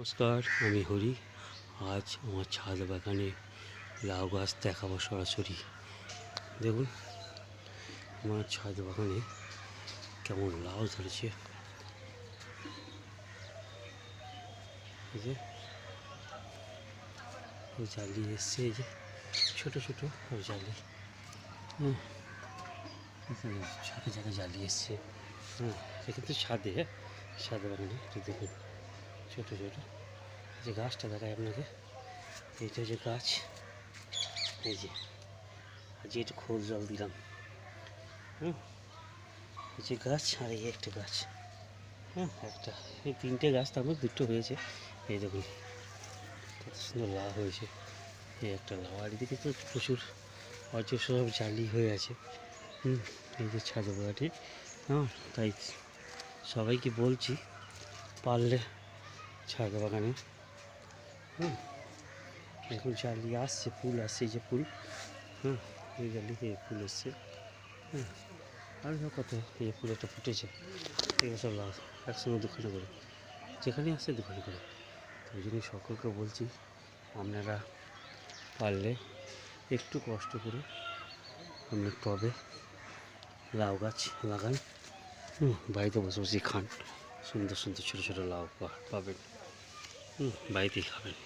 নমস্কার, আমি হরি। আজ আমার ছাদ বাগানে লাউ গাছ দেখাবো সরাসরি। দেখুন আমার ছাদ বাগানে কেমন লাউ ধরেছে। এই যে জালি এসছে, এই যে ছোটো ছোটো জালি, ছাদে ছাদে জালি এসছে। এটা কিন্তু ছাদে, ছাদ বাগানে দেখুন ছোটো ছোটো যে গাছটা দেখায় আপনাকে। এইটা যে গাছ, এই যে আজকে একটু খোল জল দিলাম। এই যে গাছ, আর এই একটা গাছ, একটা, এই তিনটে গাছ, তারপর দুটো হয়েছে। এই দেখুন কত সুন্দর লাউ হয়েছে। এই একটা লাউ, আর এদিকে তো প্রচুর অজস্র সব জালি হয়ে আছে। এই যে ছাদ বাগানে, তাই সবাইকে বলছি পারলে ছাদ বাগানে এখন জালি আসছে, ফুল আসছে, এই যে ফুল, এই জালি ফুল এসছে। আর কত এই ফুল একটা ফুটেছে, এগুলো সব লাউ একসঙ্গে দুখানে করে, যেখানে আসছে দুখানে করে। তো ওই জন্য সকলকে বলছি আপনারা পারলে একটু কষ্ট করে আপনি টবে লাউ গাছ লাগান, বাড়িতে বসে বসে খান। সুন্দর সুন্দর ছোটো ছোটো লাউ পাবেন, বাড়িতেই খাবেন।